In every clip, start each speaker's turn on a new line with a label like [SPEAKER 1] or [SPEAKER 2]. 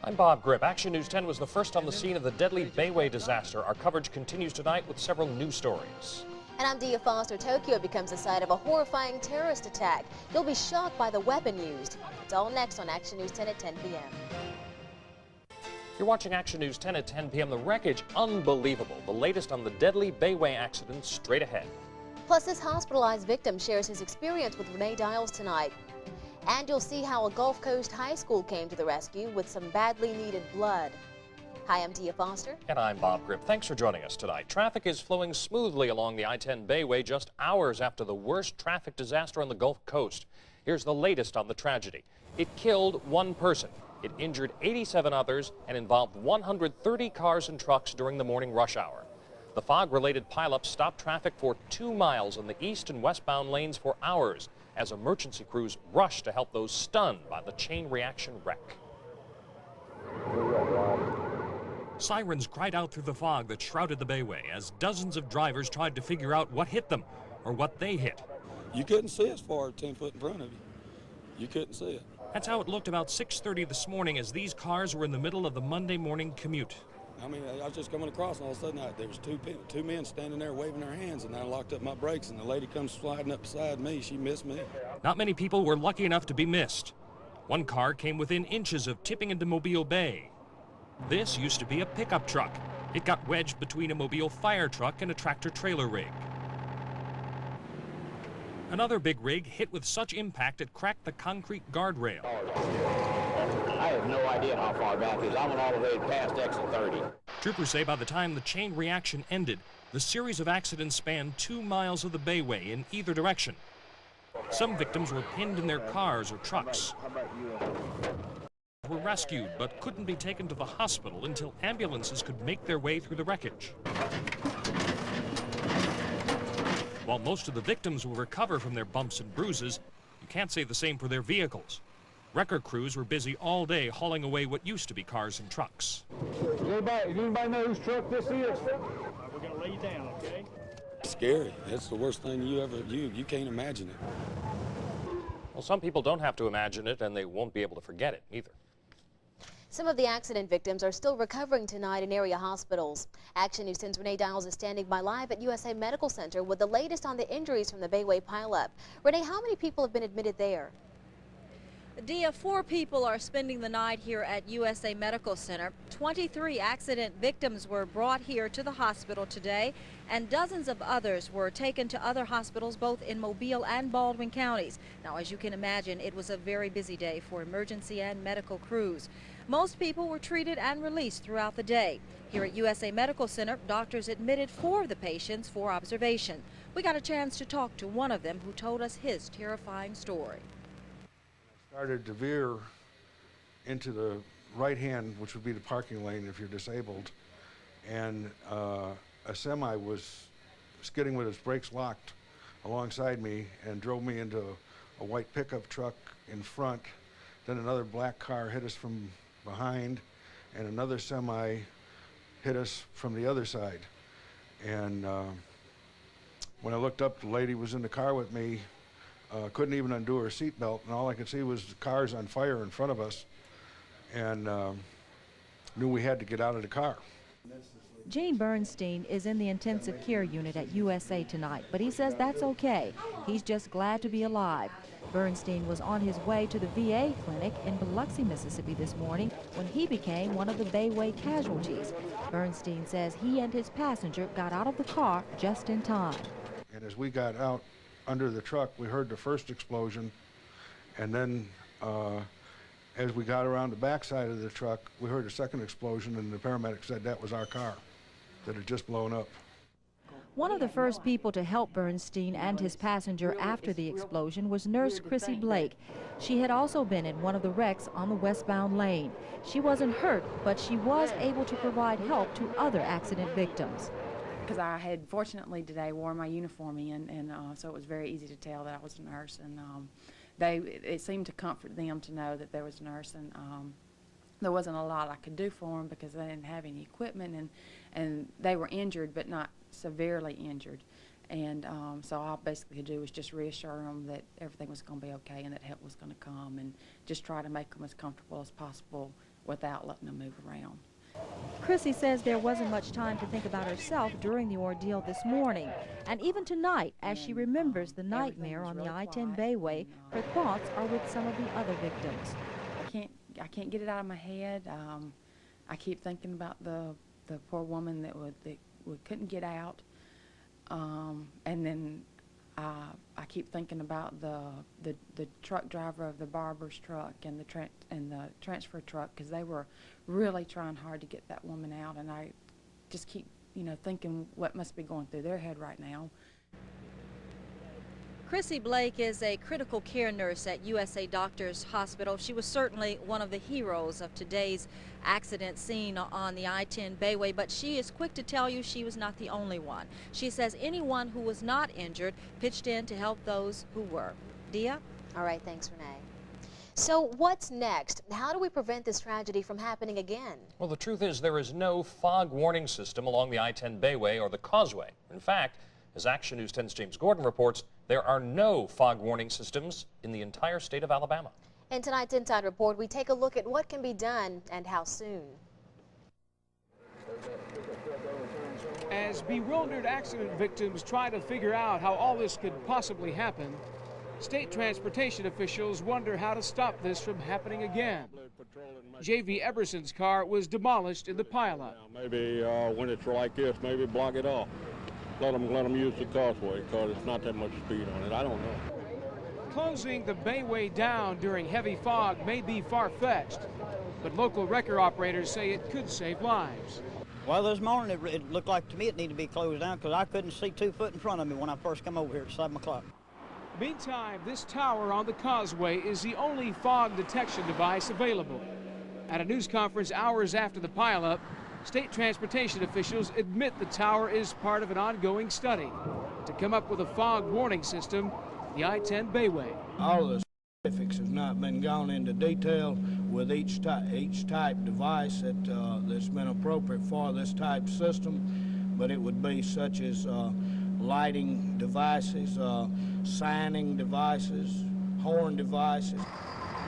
[SPEAKER 1] I'm Bob Grip. Action News 10 was the first on the scene of the deadly Bayway disaster. Our coverage continues tonight with several news stories.
[SPEAKER 2] And I'm Deiah Foster. Tokyo becomes the site of a horrifying terrorist attack. You'll be shocked by the weapon used. It's all next on Action News 10 at 10 p.m.
[SPEAKER 1] You're watching Action News 10 at 10 p.m. The wreckage, unbelievable. The latest on the deadly Bayway accident straight ahead.
[SPEAKER 2] Plus, this hospitalized victim shares his experience with Renee Deiah tonight. And you'll see how a Gulf Coast high school came to the rescue with some badly needed blood. Hi, I'm Deiah Foster.
[SPEAKER 1] And I'm Bob Grip. Thanks for joining us tonight. Traffic is flowing smoothly along the I-10 Bayway just hours after the worst traffic disaster on the Gulf Coast. Here's the latest on the tragedy. It killed one person. It injured 87 others and involved 130 cars and trucks during the morning rush hour. The fog-related pileup stopped traffic for 2 miles on the east and westbound lanes for hours as emergency crews rushed to help those stunned by the chain reaction wreck.
[SPEAKER 3] Sirens cried out through the fog that shrouded the Bayway as dozens of drivers tried to figure out what hit them or what they hit.
[SPEAKER 4] You couldn't see as far as 10 foot in front of you. You couldn't see it.
[SPEAKER 3] That's how it looked about 6:30 this morning as these cars were in the middle of the Monday morning commute.
[SPEAKER 4] I mean, I was just coming across, and all of a sudden there was two men standing there waving their hands, and I locked up my brakes, and the lady comes sliding up beside me. She missed me.
[SPEAKER 3] Not many people were lucky enough to be missed. One car came within inches of tipping into Mobile Bay. This used to be a pickup truck. It got wedged between a Mobile fire truck and a tractor-trailer rig. Another big rig hit with such impact it cracked the concrete guardrail.
[SPEAKER 5] I have no idea how far back it is. I went all the way past exit 30.
[SPEAKER 3] Troopers say by the time the chain reaction ended, the series of accidents spanned 2 miles of the Bayway in either direction. Some victims were pinned in their cars or trucks. Were rescued but couldn't be taken to the hospital until ambulances could make their way through the wreckage. While most of the victims will recover from their bumps and bruises, you can't say the same for their vehicles. Wrecker crews were busy all day hauling away what used to be cars and trucks.
[SPEAKER 6] Does anybody know whose truck this is?
[SPEAKER 7] We're going to lay you down, okay?
[SPEAKER 4] It's scary. That's the worst thing you can't imagine it.
[SPEAKER 1] Well, some people don't have to imagine it, and they won't be able to forget it either.
[SPEAKER 2] Some of the accident victims are still recovering tonight in area hospitals. Action News 10's Renee Deiah is standing by live at USA Medical Center with the latest on the injuries from the Bayway pileup. Renee, how many people have been admitted there?
[SPEAKER 8] Deiah, 4 people are spending the night here at USA Medical Center. 23 accident victims were brought here to the hospital today, and dozens of others were taken to other hospitals both in Mobile and Baldwin counties. Now, as you can imagine, it was a very busy day for emergency and medical crews. Most people were treated and released throughout the day. Here at USA Medical Center, doctors admitted 4 of the patients for observation. We got a chance to talk to one of them who told us his terrifying story.
[SPEAKER 6] Started to veer into the right hand, which would be the parking lane if you're disabled, and a semi was skidding with its brakes locked alongside me and drove me into a white pickup truck in front. Then another black car hit us from behind, and another semi hit us from the other side. And when I looked up, the lady was in the car with me. Couldn't even undo her seatbelt, and all I could see was the cars on fire in front of us, and knew we had to get out of the car.
[SPEAKER 9] Gene Bernstein is in the intensive care unit at USA tonight, but he says that's okay. He's just glad to be alive. Bernstein was on his way to the VA clinic in Biloxi, Mississippi this morning when he became one of the Bayway casualties. Bernstein says he and his passenger got out of the car just in time.
[SPEAKER 6] And as we got out under the truck, we heard the first explosion, and then as we got around the backside of the truck, we heard a second explosion, and the paramedic said that was our car that had just blown up.
[SPEAKER 9] One of the first people to help Bernstein and his passenger after the explosion was nurse Chrissy Blake. She had also been in one of the wrecks on the westbound lane. She wasn't hurt, but she was able to provide help to other accident victims.
[SPEAKER 10] Because I had fortunately today wore my uniform in, and so it was very easy to tell that I was a nurse, and it seemed to comfort them to know that there was a nurse, and there wasn't a lot I could do for them because they didn't have any equipment, and they were injured but not severely injured, and so all I basically could do was just reassure them that everything was going to be okay and that help was going to come, and just try to make them as comfortable as possible without letting them move around.
[SPEAKER 9] Chrissy says there wasn't much time to think about herself during the ordeal this morning. And even tonight, as she remembers the nightmare on the I-10 Bayway, her thoughts are with some of the other victims.
[SPEAKER 10] I can't get it out of my head. I keep thinking about the poor woman that couldn't get out. And then I keep thinking about the truck driver of the barber's truck and the transfer truck, because they were really trying hard to get that woman out, and I just keep, thinking what must be going through their head right now.
[SPEAKER 8] Chrissy Blake is a critical care nurse at USA Doctors Hospital. She was certainly one of the heroes of today's accident scene on the I-10 Bayway, but she is quick to tell you she was not the only one. She says anyone who was not injured pitched in to help those who were. Deiah?
[SPEAKER 2] All right, thanks, Renee. So what's next? How do we prevent this tragedy from happening again?
[SPEAKER 1] Well, the truth is there is no fog warning system along the I-10 Bayway or the Causeway. In fact, as Action News 10's James Gordon reports, there are no fog warning systems in the entire state of Alabama.
[SPEAKER 2] In tonight's Inside Report, we take a look at what can be done and how soon.
[SPEAKER 11] As bewildered accident victims try to figure out how all this could possibly happen, state transportation officials wonder how to stop this from happening again. J.V. Eberson's car was demolished in the pileup.
[SPEAKER 12] Maybe when it's like this, maybe block it off. Let them use the causeway, because it's not that much speed on it. I don't know.
[SPEAKER 11] Closing the Bayway down during heavy fog may be far-fetched, but local wrecker operators say it could save lives.
[SPEAKER 13] Well, this morning it looked like to me it needed to be closed down because I couldn't see 2 foot in front of me when I first come over here at 7 o'clock.
[SPEAKER 11] Meantime, this tower on the causeway is the only fog detection device available. At a news conference hours after the pileup, state transportation officials admit the tower is part of an ongoing study to come up with a fog warning system, the I-10 Bayway.
[SPEAKER 14] All of the specifics has not been gone into detail with each type device that's been appropriate for this type system, but it would be such as lighting devices, signing devices, horn devices.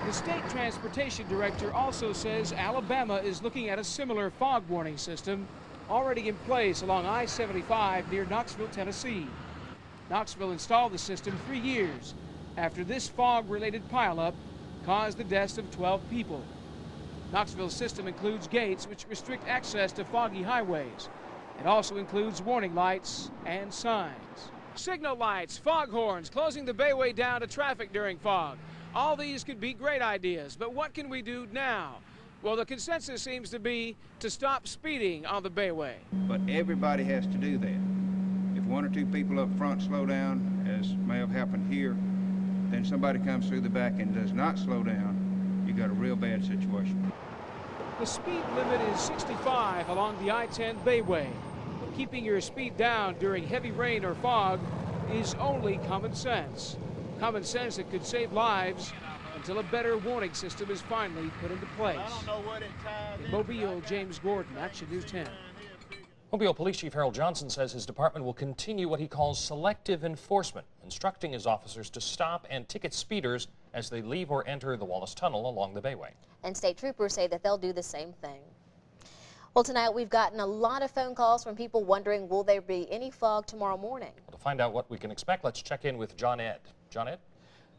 [SPEAKER 11] The state transportation director also says Alabama is looking at a similar fog warning system already in place along I-75 near Knoxville, Tennessee. Knoxville installed the system 3 years after this fog-related pileup caused the deaths of 12 people. Knoxville's system includes gates which restrict access to foggy highways. It also includes warning lights and signs. Signal lights, fog horns, closing the Bayway down to traffic during fog. All these could be great ideas, but what can we do now? Well, the consensus seems to be to stop speeding on the Bayway.
[SPEAKER 15] But everybody has to do that. If 1 or 2 people up front slow down, as may have happened here, then somebody comes through the back and does not slow down, you got a real bad situation.
[SPEAKER 11] The speed limit is 65 along the I-10 Bayway. But keeping your speed down during heavy rain or fog is only common sense. Common sense that could save lives until a better warning system is finally put into place. In Mobile, James Gordon, Action News 10.
[SPEAKER 1] Mobile Police Chief Harold Johnson says his department will continue what he calls selective enforcement, instructing his officers to stop and ticket speeders as they leave or enter the Wallace Tunnel along the Bayway.
[SPEAKER 2] And state troopers say that they'll do the same thing. Well, tonight we've gotten a lot of phone calls from people wondering, will there be any fog tomorrow morning?
[SPEAKER 1] Well, to find out what we can expect, let's check in with John Ed. John Ed?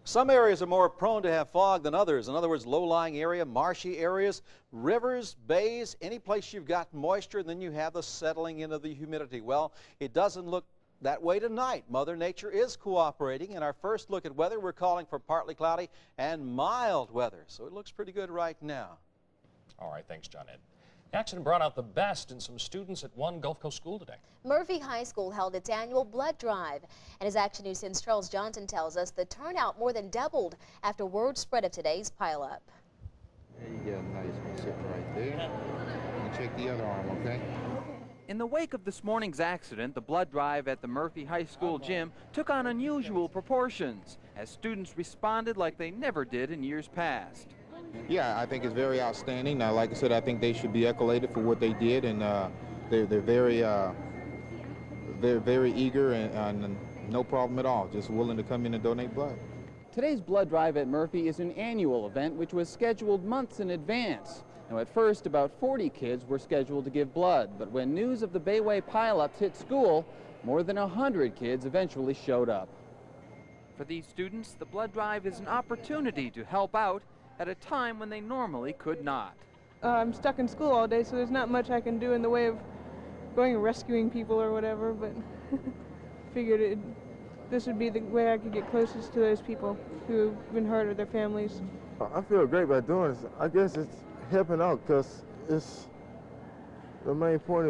[SPEAKER 16] Some areas are more prone to have fog than others. In other words, low-lying area, marshy areas, rivers, bays, any place you've got moisture, and then you have the settling into the humidity. Well, it doesn't look that way tonight. Mother Nature is cooperating. In our first look at weather, we're calling for partly cloudy and mild weather. So it looks pretty good right now.
[SPEAKER 1] All right, thanks, John Ed. The accident brought out the best in some students at one Gulf Coast school today.
[SPEAKER 2] Murphy High School held its annual blood drive. And as Action News 10's Charles Johnson tells us, the turnout more than doubled after word spread of today's pileup.
[SPEAKER 17] There you go, nice one, sit right there. And check the other arm, okay?
[SPEAKER 18] In the wake of this morning's accident, the blood drive at the Murphy High School gym took on unusual proportions as students responded like they never did in years past.
[SPEAKER 17] Yeah, I think it's very outstanding. Like I said, I think they should be accoladed for what they did, and they're very eager and no problem at all, just willing to come in and donate blood.
[SPEAKER 18] Today's blood drive at Murphy is an annual event which was scheduled months in advance.
[SPEAKER 19] Now, at first, about 40 kids were scheduled to give blood, but when news of the Bayway pileups hit school, more than 100 kids eventually showed up.
[SPEAKER 18] For these students, the blood drive is an opportunity to help out at a time when they normally could not.
[SPEAKER 20] I'm stuck in school all day, so there's not much I can do in the way of going and rescuing people or whatever, but figured this would be the way I could get closest to those people who've been hurt or their families.
[SPEAKER 21] I feel great about doing this. I guess it's helping out because the main point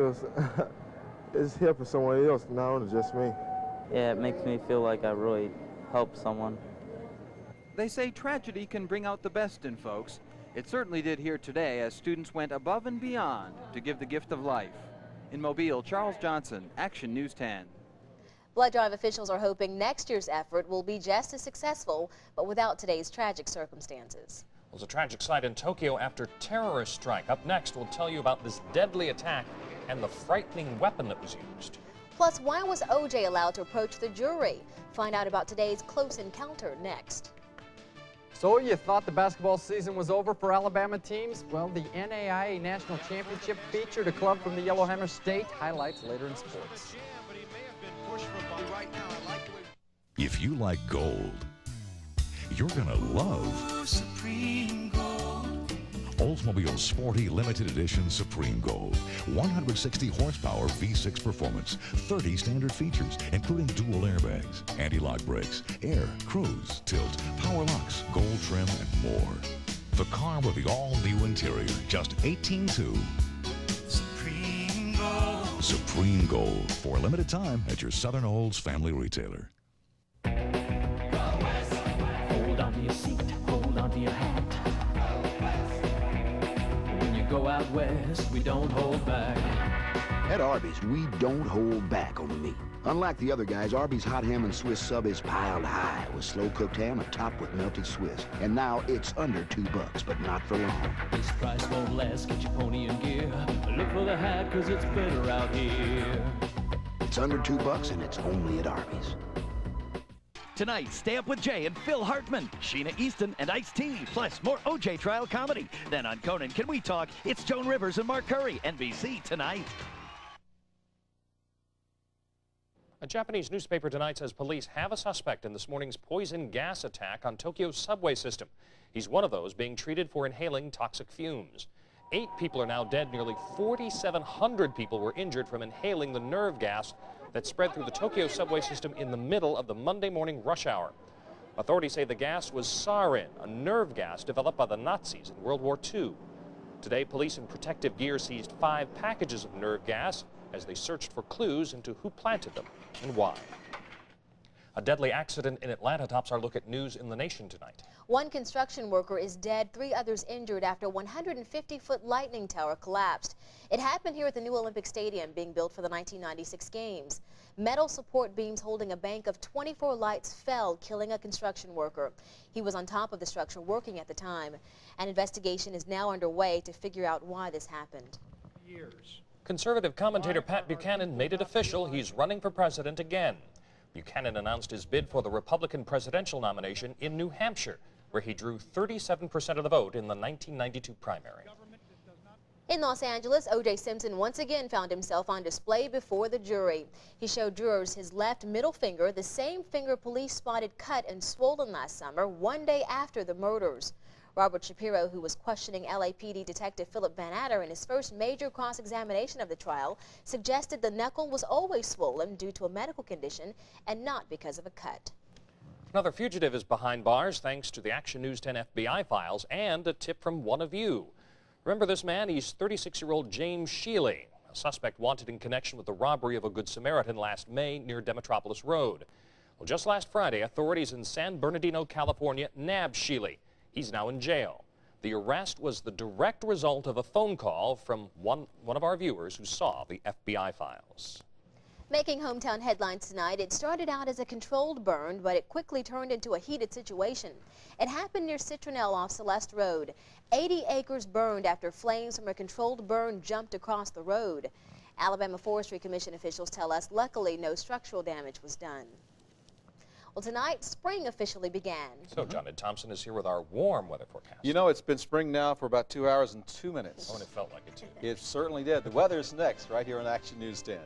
[SPEAKER 21] is helping someone else, not only just me.
[SPEAKER 22] Yeah, it makes me feel like I really helped someone.
[SPEAKER 18] They say tragedy can bring out the best in folks. It certainly did here today as students went above and beyond to give the gift of life. In Mobile, Charles Johnson, Action News 10.
[SPEAKER 2] Blood drive officials are hoping next year's effort will be just as successful, but without today's tragic circumstances.
[SPEAKER 1] It was a tragic sight in Tokyo after terrorist strike. Up next, we'll tell you about this deadly attack and the frightening weapon that was used.
[SPEAKER 2] Plus, why was OJ allowed to approach the jury? Find out about today's close encounter next.
[SPEAKER 23] So you thought the basketball season was over for Alabama teams? Well, the NAIA National Championship featured a club from the Yellowhammer State. Highlights later in sports.
[SPEAKER 24] If you like gold, you're gonna love
[SPEAKER 25] Supreme Gold.
[SPEAKER 24] Oldsmobile's sporty limited edition Supreme Gold. 160 horsepower V6 performance, 30 standard features, including dual airbags, anti-lock brakes, air, cruise, tilt, power locks, gold trim, and more. The car with the all-new interior, just $18,200.
[SPEAKER 25] Supreme Gold.
[SPEAKER 24] Supreme Gold, for a limited time at your Southern Olds family retailer.
[SPEAKER 25] Hold on to your seat, hold on to your hat. When you go out west, we don't hold back.
[SPEAKER 26] At Arby's, we don't hold back on the meat. Unlike the other guys, Arby's hot ham and Swiss sub is piled high with slow-cooked ham and topped with melted Swiss. And now it's under $2, but not for long.
[SPEAKER 25] This price won't last, get your pony in gear. Look for the hat, cause it's better out here.
[SPEAKER 26] It's under $2 and it's only at Arby's.
[SPEAKER 27] Tonight, Stay Up with Jay and Phil Hartman, Sheena Easton, and Ice-T, plus more OJ trial comedy. Then on Conan Can We Talk, it's Joan Rivers and Mark Curry, NBC tonight.
[SPEAKER 1] A Japanese newspaper tonight says police have a suspect in this morning's poison gas attack on Tokyo's subway system. He's one of those being treated for inhaling toxic fumes. 8 people are now dead. Nearly 4,700 people were injured from inhaling the nerve gas that spread through the Tokyo subway system in the middle of the Monday morning rush hour. Authorities say the gas was sarin, a nerve gas developed by the Nazis in World War II. Today, police in protective gear seized 5 packages of nerve gas as they searched for clues into who planted them and why. A deadly accident in Atlanta tops our look at news in the nation tonight.
[SPEAKER 2] 1 construction worker is dead, 3 others injured after a 150-foot lightning tower collapsed. It happened here at the new Olympic Stadium being built for the 1996 Games. Metal support beams holding a bank of 24 lights fell, killing a construction worker. He was on top of the structure working at the time. An investigation is now underway to figure out why this happened.
[SPEAKER 1] Conservative commentator Pat Buchanan made it official. He's running for president again. Buchanan announced his bid for the Republican presidential nomination in New Hampshire, where he drew 37% of the vote in the 1992 primary.
[SPEAKER 2] In Los Angeles, OJ Simpson once again found himself on display before the jury. He showed jurors his left middle finger, the same finger police spotted cut and swollen last summer, 1 day after the murders. Robert Shapiro, who was questioning LAPD Detective Philip Van Adder in his first major cross-examination of the trial, suggested the knuckle was always swollen due to a medical condition and not because of a cut.
[SPEAKER 1] Another fugitive is behind bars thanks to the Action News 10 FBI files and a tip from one of you. Remember this man? He's 36-year-old James Sheely, a suspect wanted in connection with the robbery of a Good Samaritan last May near Demetropolis Road. Well, just last Friday, authorities in San Bernardino, California, nabbed Sheely. He's now in jail. The arrest was the direct result of a phone call from one of our viewers who saw the FBI files.
[SPEAKER 2] Making hometown headlines tonight, it started out as a controlled burn, but it quickly turned into a heated situation. It happened near Citronelle off Celeste Road. 80 acres burned after flames from a controlled burn jumped across the road. Alabama Forestry Commission officials tell us luckily no structural damage was done. Well, tonight, spring officially began.
[SPEAKER 1] So, John and Thompson is here with our warm weather forecast.
[SPEAKER 16] You know, it's been spring now for about 2 hours and 2 minutes.
[SPEAKER 1] Oh, and it felt like it, too.
[SPEAKER 16] It certainly did. The weather's next, right here on Action News 10.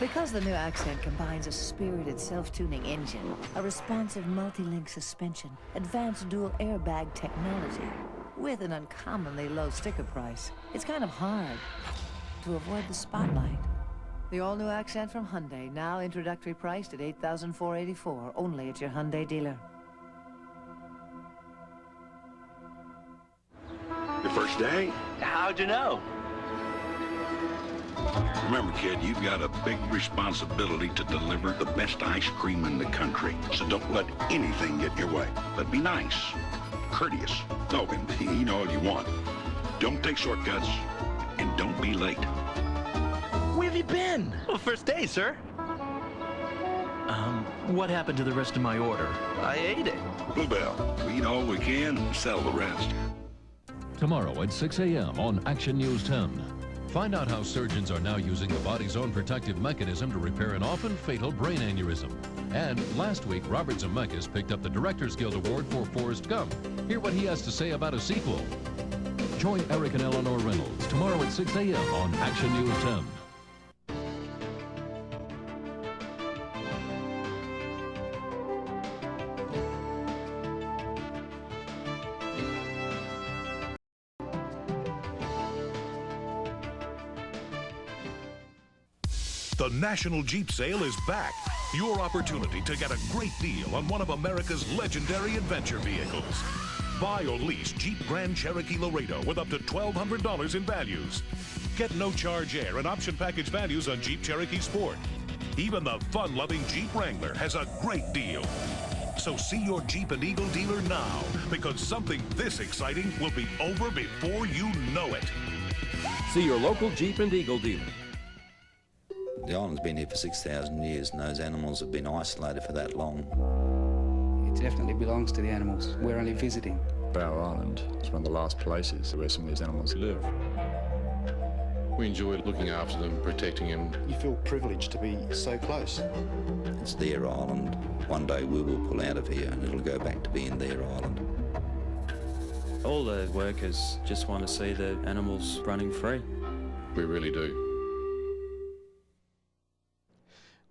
[SPEAKER 3] Because the new Accent combines a spirited self-tuning engine, a responsive multi-link suspension, advanced dual airbag technology, with an uncommonly low sticker price, it's kind of hard to avoid the spotlight. The all-new Accent from Hyundai, now introductory priced at $8,484, only at your Hyundai dealer.
[SPEAKER 4] Your first day?
[SPEAKER 27] How'd you know?
[SPEAKER 4] Remember, kid, you've got a big responsibility to deliver the best ice cream in the country. So don't let anything get in your way. But be nice, courteous. Oh, and you know all you want. Don't take shortcuts, and don't be late.
[SPEAKER 27] Where have you been? Well, first day, sir. What happened to the rest of my order? I ate it.
[SPEAKER 4] Bluebell, we eat all we can and sell the rest.
[SPEAKER 5] Tomorrow at 6 a.m. on Action News 10. Find out how surgeons are now using the body's own protective mechanism to repair an often fatal brain aneurysm. And last week, Robert Zemeckis picked up the Directors Guild Award for Forrest Gump. Hear what he has to say about a sequel. Join Eric and Eleanor Reynolds tomorrow at 6 a.m. on Action News 10.
[SPEAKER 24] The National Jeep Sale is back. Your opportunity to get a great deal on one of America's legendary adventure vehicles. Buy or lease Jeep Grand Cherokee Laredo with up to $1,200 in values. Get no-charge air and option package values on Jeep Cherokee Sport. Even the fun-loving Jeep Wrangler has a great deal. So see your Jeep and Eagle dealer now, because something this exciting will be over before you know it.
[SPEAKER 6] See your local Jeep and Eagle dealer.
[SPEAKER 7] The island's been here for 6,000 years, and those animals have been isolated for that long.
[SPEAKER 9] It definitely belongs to the animals. We're only visiting.
[SPEAKER 10] Bower Island is one of the last places where some of these animals live. We enjoy looking after them, protecting them.
[SPEAKER 28] You feel privileged to be so close.
[SPEAKER 7] It's their island. One day we will pull out of here and it'll go back to being their island.
[SPEAKER 29] All the workers just want to see the animals running free.
[SPEAKER 10] We really do.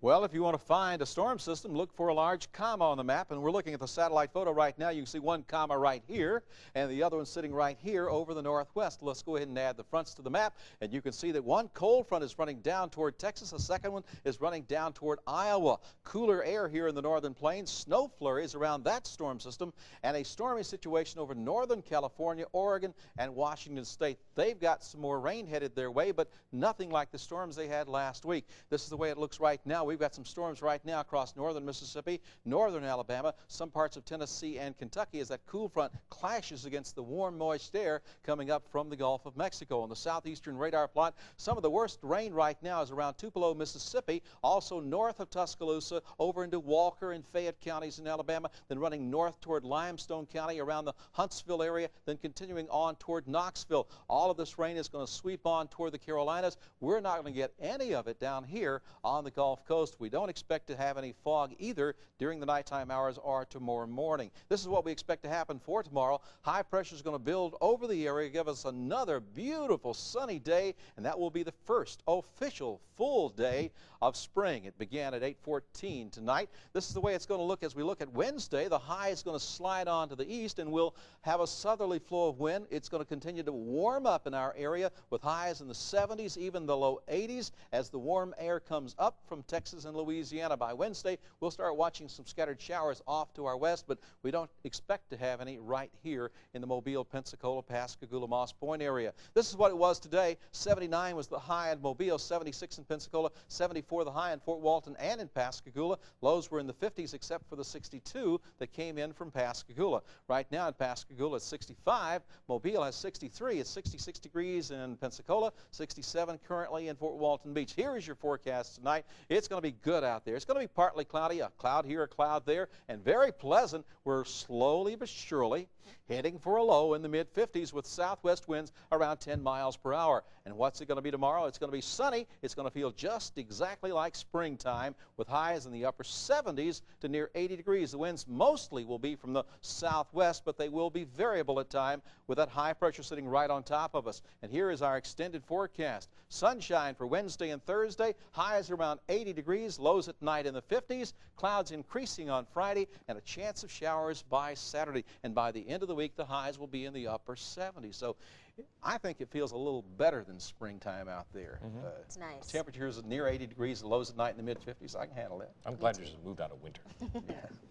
[SPEAKER 16] Well, if you want to find a storm system, look for a large comma on the map. And we're looking at the satellite photo right now. You can see one comma right here, and the other one sitting right here over the northwest. Let's go ahead and add the fronts to the map. And you can see that one cold front is running down toward Texas. The second one is running down toward Iowa. Cooler air here in the northern plains. Snow flurries around that storm system. And a stormy situation over northern California, Oregon, and Washington State. They've got some more rain headed their way, but nothing like the storms they had last week. This is the way it looks right now. We've got some storms right now across northern Mississippi, northern Alabama, some parts of Tennessee and Kentucky as that cool front clashes against the warm, moist air coming up from the Gulf of Mexico. On the southeastern radar plot, some of the worst rain right now is around Tupelo, Mississippi, also north of Tuscaloosa, over into Walker and Fayette counties in Alabama, then running north toward Limestone County around the Huntsville area, then continuing on toward Knoxville. All of this rain is going to sweep on toward the Carolinas. We're not going to get any of it down here on the Gulf Coast. We don't expect to have any fog either during the nighttime hours or tomorrow morning. This is what we expect to happen for tomorrow. High pressure is going to build over the area, give us another beautiful sunny day, and that will be the first official full day of spring. It began at 8:14 tonight. This is the way it's going to look as we look at Wednesday. The high is going to slide on to the east, and we'll have a southerly flow of wind. It's going to continue to warm up in our area with highs in the 70s, even the low 80s, as the warm air comes up from Texas and Louisiana. By Wednesday, we'll start watching some scattered showers off to our west, but we don't expect to have any right here in the Mobile, Pensacola, Pascagoula, Moss Point area. This is what it was today. 79 was the high in Mobile, 76 in Pensacola, 74 the high in Fort Walton and in Pascagoula. Lows were in the 50s except for the 62 that came in from Pascagoula. Right now in Pascagoula it's 65. Mobile has 63. It's 66 degrees in Pensacola, 67 currently in Fort Walton Beach. Here is your forecast tonight. It's going to be good out there. It's going to be partly cloudy, a cloud here, a cloud there, and very pleasant. We're slowly but surely heading for a low in the mid-50s with southwest winds around 10 miles per hour. And what's it going to be tomorrow? It's going to be sunny. It's going to feel just exactly like springtime with highs in the upper 70s to near 80 degrees. The winds mostly will be from the southwest, but they will be variable at times with that high pressure sitting right on top of us. And here is our extended forecast. Sunshine for Wednesday and Thursday, highs around 80 degrees, lows at night in the 50s, clouds increasing on Friday, and a chance of showers by Saturday. And by the end of the week, the highs will be in the upper 70s. So I think it feels a little better than springtime out there.
[SPEAKER 2] It's nice.
[SPEAKER 16] Temperatures near 80 degrees, lows at night in the mid-50s. I can handle it.
[SPEAKER 1] I'm glad you just moved out of winter.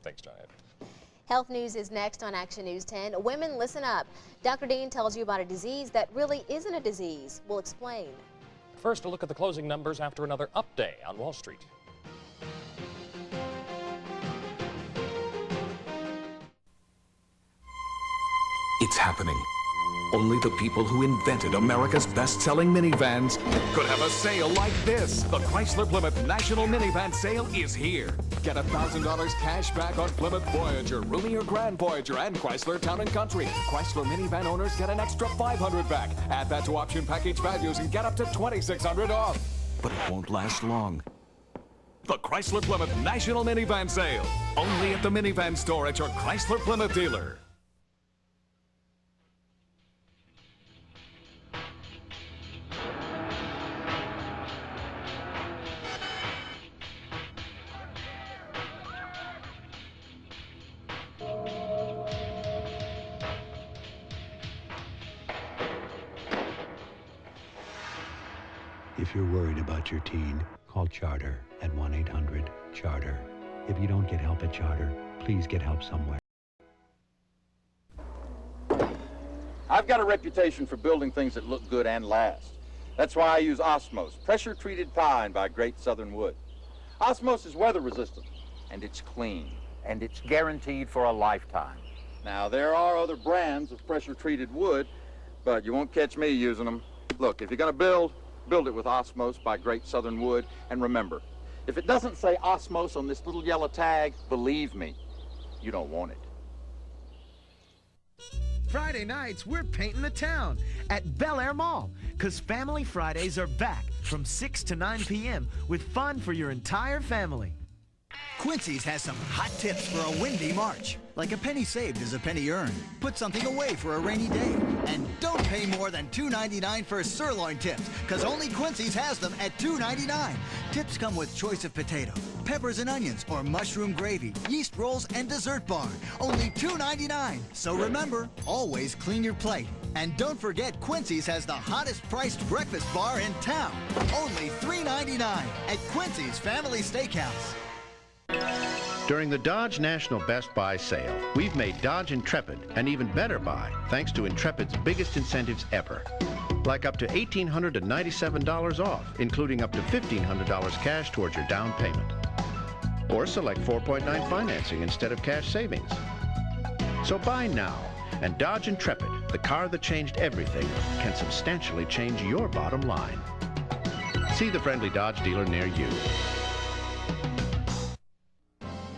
[SPEAKER 1] Thanks, John.
[SPEAKER 2] Health news is next on Action News 10. Women, listen up. Dr. Dean tells you about a disease that really isn't a disease. We'll explain.
[SPEAKER 1] First, a look at the closing numbers after another up day on Wall Street.
[SPEAKER 8] It's happening. Only the people who invented America's best-selling minivans could have a sale like this. The Chrysler Plymouth National Minivan Sale is here. Get $1,000 cash back on Plymouth Voyager, Roomy or Grand Voyager, and Chrysler Town & Country. Chrysler minivan owners get an extra $500 back. Add that to option package values and get up to $2,600 off. But it won't last long. The Chrysler Plymouth National Minivan Sale. Only at the minivan store at your Chrysler Plymouth dealer.
[SPEAKER 11] If you're worried about your teen, call Charter at 1-800-CHARTER. If you don't get help at Charter, please get help somewhere.
[SPEAKER 12] I've got a reputation for building things that look good and last. That's why I use Osmos, pressure-treated pine by Great Southern Wood. Osmos is weather-resistant, and it's clean, and it's guaranteed for a lifetime. Now, there are other brands of pressure-treated wood, but you won't catch me using them. Look, if you're going to build it with Osmos by Great Southern Wood. And remember, if it doesn't say Osmos on this little yellow tag, believe me, you don't want it.
[SPEAKER 13] Friday nights, we're painting the town at Bel Air Mall, because Family Fridays are back from 6 to 9 p.m. with fun for your entire family.
[SPEAKER 14] Quincy's has some hot tips for a windy March. Like a penny saved is a penny earned. Put something away for a rainy day. And don't pay more than $2.99 for sirloin tips, because only Quincy's has them at $2.99. Tips come with choice of potato, peppers and onions, or mushroom gravy, yeast rolls, and dessert bar. Only $2.99. So remember, always clean your plate. And don't forget, Quincy's has the hottest priced breakfast bar in town. Only $3.99 at Quincy's Family Steakhouse.
[SPEAKER 15] During the Dodge National Best Buy sale, we've made Dodge Intrepid an even better buy thanks to Intrepid's biggest incentives ever. Like up to $1,897 off, including up to $1,500 cash towards your down payment. Or select 4.9 financing instead of cash savings. So buy now, and Dodge Intrepid, the car that changed everything, can substantially change your bottom line. See the friendly Dodge dealer near you.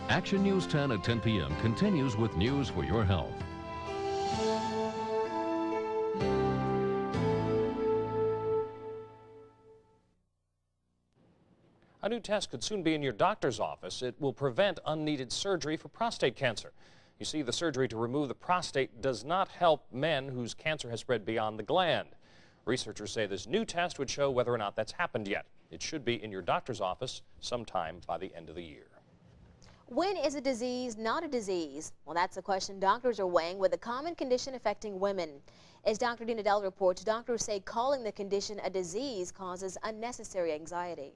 [SPEAKER 5] Action News 10 at 10 p.m. continues with news for your health.
[SPEAKER 1] A new test could soon be in your doctor's office. It will prevent unneeded surgery for prostate cancer. You see, the surgery to remove the prostate does not help men whose cancer has spread beyond the gland. Researchers say this new test would show whether or not that's happened yet. It should be in your doctor's office sometime by the end of the year.
[SPEAKER 2] When is a disease not a disease? Well, that's a question doctors are weighing with a common condition affecting women. As Dr. Deiah reports, doctors say calling the condition a disease causes unnecessary anxiety.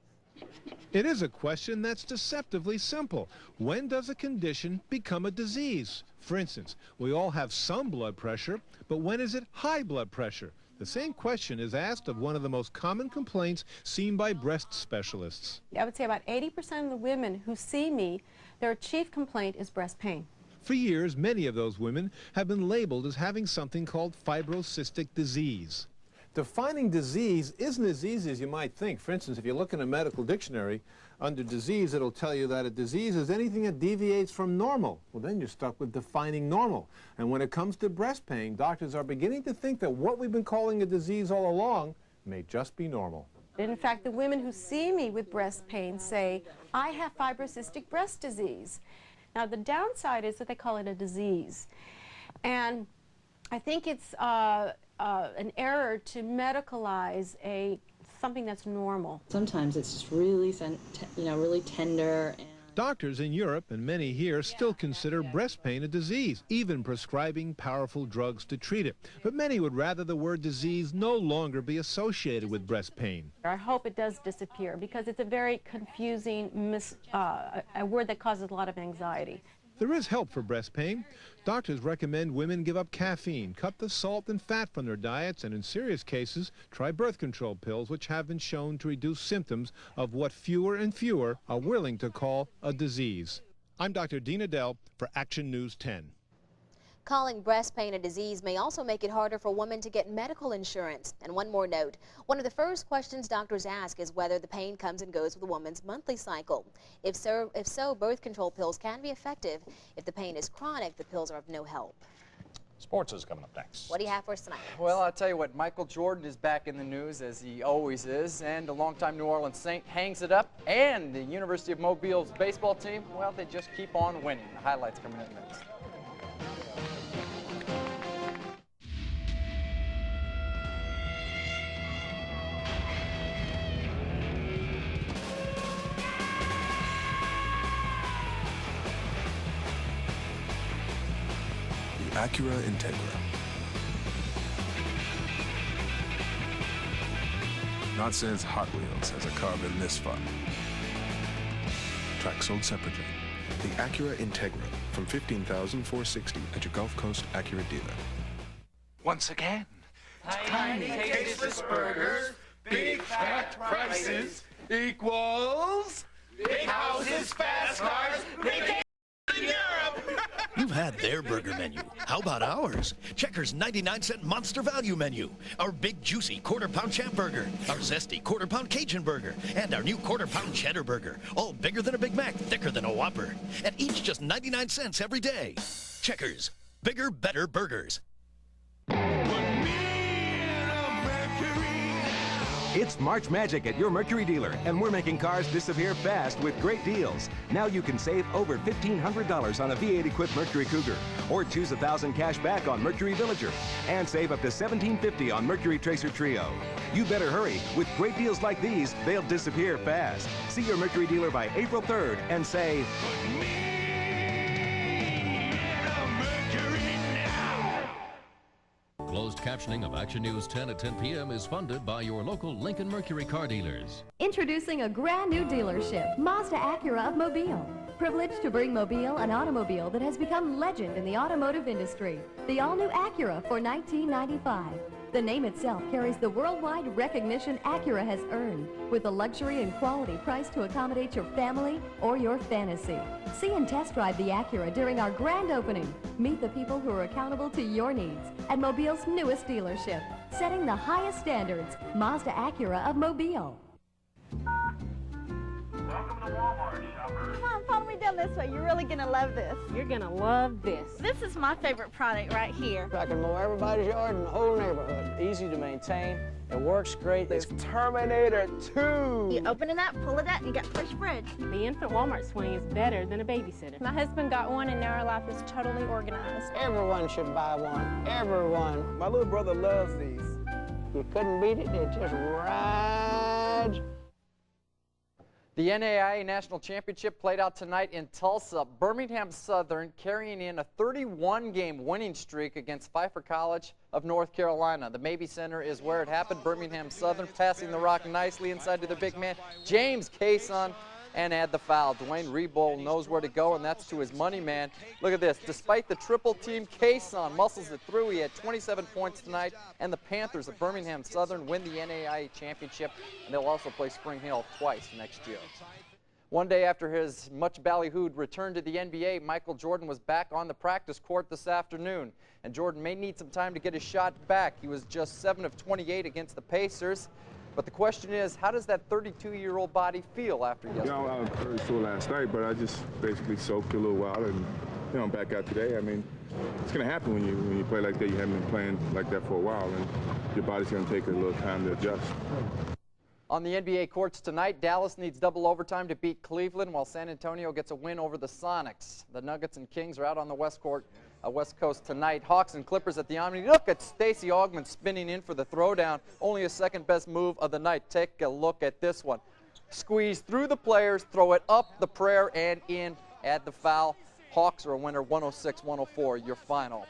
[SPEAKER 17] It is a question that's deceptively simple. When does a condition become a disease? For instance, we all have some blood pressure, but when is it high blood pressure? The same question is asked of one of the most common complaints seen by breast specialists.
[SPEAKER 19] I would say about 80% of the women who see me, their chief complaint is breast pain.
[SPEAKER 17] For years, many of those women have been labeled as having something called fibrocystic disease. Defining disease isn't as easy as you might think. For instance, if you look in a medical dictionary, under disease, it'll tell you that a disease is anything that deviates from normal. Well, then you're stuck with defining normal. And when it comes to breast pain, doctors are beginning to think that what we've been calling a disease all along may just be normal.
[SPEAKER 19] In fact, the women who see me with breast pain say, I have fibrocystic breast disease. Now, the downside is that they call it a disease. And I think it's an error to medicalize something that's normal.
[SPEAKER 3] Sometimes it's just really, really tender.
[SPEAKER 17] Doctors in Europe and many here still consider breast pain a disease, even prescribing powerful drugs to treat it. But many would rather the word disease no longer be associated with breast pain.
[SPEAKER 19] I hope it does disappear because it's a very confusing a word that causes a lot of anxiety.
[SPEAKER 17] There is help for breast pain. Doctors recommend women give up caffeine, cut the salt and fat from their diets, and in serious cases, try birth control pills, which have been shown to reduce symptoms of what fewer and fewer are willing to call a disease. I'm Dr. Deiah for Action News 10.
[SPEAKER 2] Calling breast pain a disease may also make it harder for women to get medical insurance. And one more note, one of the first questions doctors ask is whether the pain comes and goes with a woman's monthly cycle. If so, birth control pills can be effective. If the pain is chronic, the pills are of no help.
[SPEAKER 1] Sports is coming up next.
[SPEAKER 2] What do you have for us tonight?
[SPEAKER 18] Well, I'll tell you what, Michael Jordan is back in the news, as he always is, and the longtime New Orleans Saint hangs it up, and the University of Mobile's baseball team, well, they just keep on winning. The highlights coming up next.
[SPEAKER 20] Acura Integra. Not since Hot Wheels has a car been this fun. Track sold separately. The Acura Integra from $15,460 at your Gulf Coast Acura dealer.
[SPEAKER 21] Once again, tiny tasteless burgers, big fat prices equals big houses, fast cars, vacations in Europe.
[SPEAKER 22] You've had their burger menu. How about ours? Checkers 99-cent Monster Value Menu. Our big juicy quarter-pound champ burger. Our zesty quarter-pound Cajun burger. And our new quarter-pound cheddar burger. All bigger than a Big Mac, thicker than a Whopper. And each just 99 cents every day. Checkers. Bigger, better burgers.
[SPEAKER 23] It's March Magic at your Mercury dealer, and we're making cars disappear fast with great deals. Now you can save over $1,500 on a V8-equipped Mercury Cougar, or choose $1,000 cash back on Mercury Villager, and save up to $1,750 on Mercury Tracer Trio. You better hurry. With great deals like these, they'll disappear fast. See your Mercury dealer by April 3rd and say,
[SPEAKER 5] Closed captioning of Action News 10 at 10 p.m. is funded by your local Lincoln Mercury car dealers.
[SPEAKER 25] Introducing a brand new dealership, Mazda Acura of Mobile. Privileged to bring Mobile an automobile that has become legend in the automotive industry. The all-new Acura for $1995. The name itself carries the worldwide recognition Acura has earned, with a luxury and quality priced to accommodate your family or your fantasy. See and test drive the Acura during our grand opening. Meet the people who are accountable to your needs at Mobile's newest dealership, setting the highest standards, Mazda Acura of Mobile.
[SPEAKER 26] Welcome to Walmart, shoppers. Come on, follow me down this way. You're really gonna love this.
[SPEAKER 27] You're gonna love this.
[SPEAKER 26] This is my favorite product right here.
[SPEAKER 30] I can mow everybody's yard in the whole neighborhood. Easy to maintain. It works great. It's Terminator 2.
[SPEAKER 26] You open it up, pull it out, and you got fresh bread.
[SPEAKER 27] The infant Walmart swing is better than a babysitter.
[SPEAKER 31] My husband got one, and now our life is totally organized.
[SPEAKER 30] Everyone should buy one. Everyone. My little brother loves these. You couldn't beat it. It just rides.
[SPEAKER 18] The NAIA National Championship played out tonight in Tulsa. Birmingham Southern carrying in a 31-game winning streak against Pfeiffer College of North Carolina. The Mabee Center is where it happened. Birmingham Southern passing the rock nicely inside to their big man, James Cason, and add the foul. Dwayne Rebold knows where to go, and that's to his money man. Look at this. Despite the triple team, Cason muscles it through. He had 27 points tonight, and the Panthers of Birmingham Southern win the NAIA championship, and they'll also play Spring Hill twice next year. One day after his much ballyhooed return to the NBA, Michael Jordan was back on the practice court this afternoon. And Jordan may need some time to get his shot back. He was just 7 of 28 against the Pacers. But the question is, how does that 32-year-old body feel after yesterday?
[SPEAKER 20] You know, I was very sore last night, but I just basically soaked a little while, and you know, I'm back out today. I mean, it's going to happen when you play like that. You haven't been playing like that for a while, and your body's going to take a little time to adjust.
[SPEAKER 18] On the NBA courts tonight, Dallas needs double overtime to beat Cleveland, while San Antonio gets a win over the Sonics. The Nuggets and Kings are out on the West Coast tonight. Hawks and Clippers at the Omni. Look at Stacey Augmon spinning in for the throwdown. Only his second best move of the night. Take a look at this one. Squeeze through the players, throw it up the prayer and in. Add the foul. Hawks are a winner, 106-104, your final.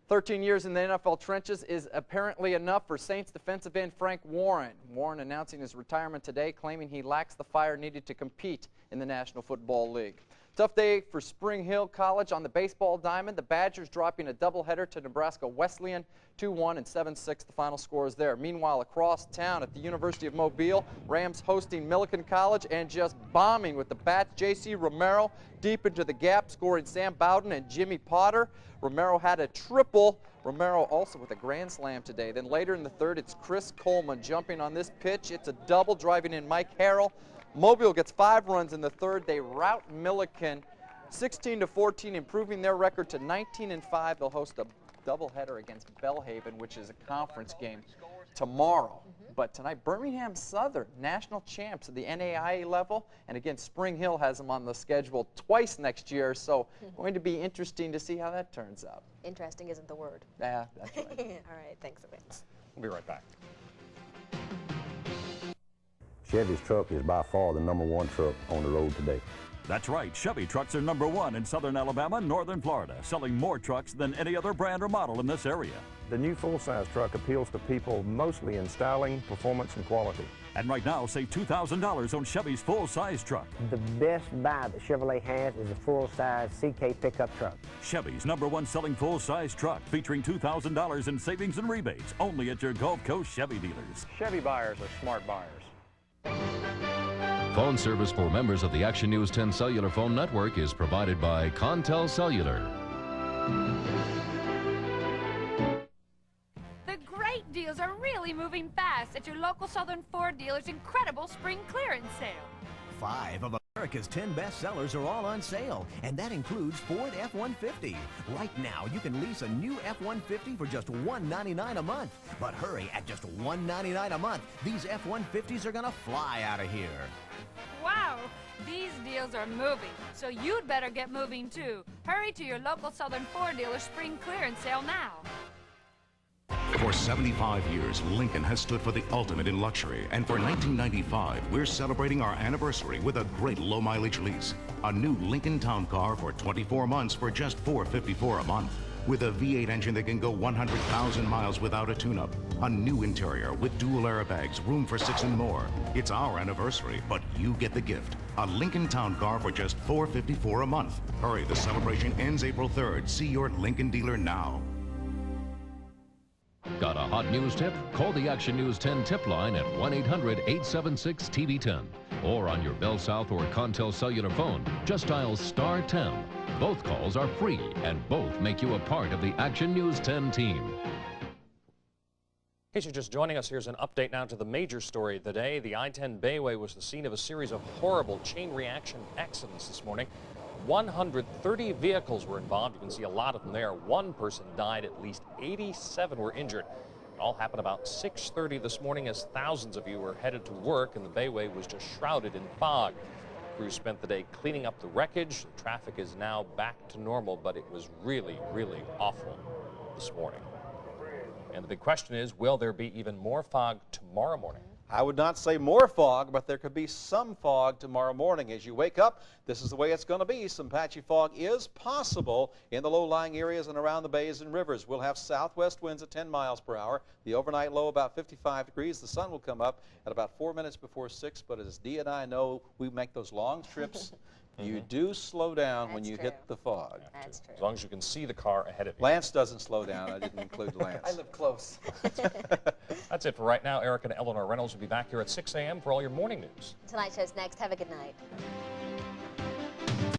[SPEAKER 18] 13 years in the NFL trenches is apparently enough for Saints defensive end Frank Warren. Warren announcing his retirement today, claiming he lacks the fire needed to compete in the National Football League. Tough day for Spring Hill College on the baseball diamond. The Badgers dropping a doubleheader to Nebraska Wesleyan, 2-1 and 7-6 the final scores there. Meanwhile, across town at the University of Mobile, Rams hosting Millikan College and just bombing with the bats. J.C. Romero deep into the gap, scoring Sam Bowden and Jimmy Potter. Romero had a triple. Romero also with a grand slam today. Then later in the third, it's Chris Coleman jumping on this pitch. It's a double, driving in Mike Harrell. Mobile gets 5 runs in the third. They rout Millikan 16-14, improving their record to 19-5. They'll host a doubleheader against Belhaven, which is a conference game tomorrow. But tonight, Birmingham Southern, national champs at the NAIA level. And again, Spring Hill has them on the schedule twice next year. So going to be interesting to see how that turns out.
[SPEAKER 2] Interesting isn't the word.
[SPEAKER 18] Yeah, that's right.
[SPEAKER 2] All right, thanks, Vince.
[SPEAKER 1] We'll be right back.
[SPEAKER 4] Chevy's truck is by far the #1 truck on the road today.
[SPEAKER 6] That's right. Chevy trucks are #1 in southern Alabama and northern Florida, selling more trucks than any other brand or model in this area.
[SPEAKER 4] The new full-size truck appeals to people mostly in styling, performance, and quality.
[SPEAKER 6] And right now, save $2,000 on Chevy's full-size truck.
[SPEAKER 7] The best buy that Chevrolet has is a full-size CK pickup truck.
[SPEAKER 6] Chevy's #1 selling full-size truck, featuring $2,000 in savings and rebates, only at your Gulf Coast Chevy dealers.
[SPEAKER 8] Chevy buyers are smart buyers.
[SPEAKER 5] Phone service for members of the Action News 10 Cellular Phone Network is provided by Contel Cellular.
[SPEAKER 9] The great deals are really moving fast at your local Southern Ford dealer's incredible spring clearance sale.
[SPEAKER 13] 5 of America's 10 best sellers are all on sale, and that includes Ford F-150. Right now, you can lease a new F-150 for just $199 a month. But hurry, at just $199 a month, these F-150s are gonna fly out of here.
[SPEAKER 9] Wow, these deals are moving, so you'd better get moving too. Hurry to your local Southern Ford dealer's spring clearance sale now.
[SPEAKER 10] For 75 years, Lincoln has stood for the ultimate in luxury. And for 1995, we're celebrating our anniversary with a great low-mileage lease. A new Lincoln Town Car for 24 months for just $454 a month. With a V8 engine that can go 100,000 miles without a tune-up. A new interior with dual airbags, room for 6 and more. It's our anniversary, but you get the gift. A Lincoln Town Car for just $454 a month. Hurry, the celebration ends April 3rd. See your Lincoln dealer now.
[SPEAKER 5] Got a hot news tip? Call the Action News 10 tip line at 1-800-876-TV10. Or on your Bell South or Contel Cellular phone, just dial *10. Both calls are free, and both make you a part of the Action News 10 team.
[SPEAKER 1] In case you're just joining us, here's an update now to the major story of the day. The I-10 Bayway was the scene of a series of horrible chain reaction accidents this morning. 130 vehicles were involved. You can see a lot of them there. 1 person died. At least 87 were injured. It all happened about 6:30 this morning as thousands of you were headed to work, and the Bayway was just shrouded in fog. Crews spent the day cleaning up the wreckage. The traffic is now back to normal, but it was really, really awful this morning. And the big question is, will there be even more fog tomorrow morning?
[SPEAKER 11] I would not say more fog, but there could be some fog tomorrow morning. As you wake up, this is the way it's going to be. Some patchy fog is possible in the low-lying areas and around the bays and rivers. We'll have southwest winds at 10 miles per hour. The overnight low about 55 degrees. The sun will come up at about 4 minutes before 6, but as Deiah and I know, we make those long trips You do slow down when you hit the fog.
[SPEAKER 2] That's true.
[SPEAKER 1] As long as you can see the car ahead of you.
[SPEAKER 11] Lance doesn't slow down. I didn't include Lance.
[SPEAKER 18] I live close.
[SPEAKER 1] That's it for right now. Eric and Eleanor Reynolds will be back here at 6 a.m. for all your morning news.
[SPEAKER 2] Tonight's show's next. Have a good night.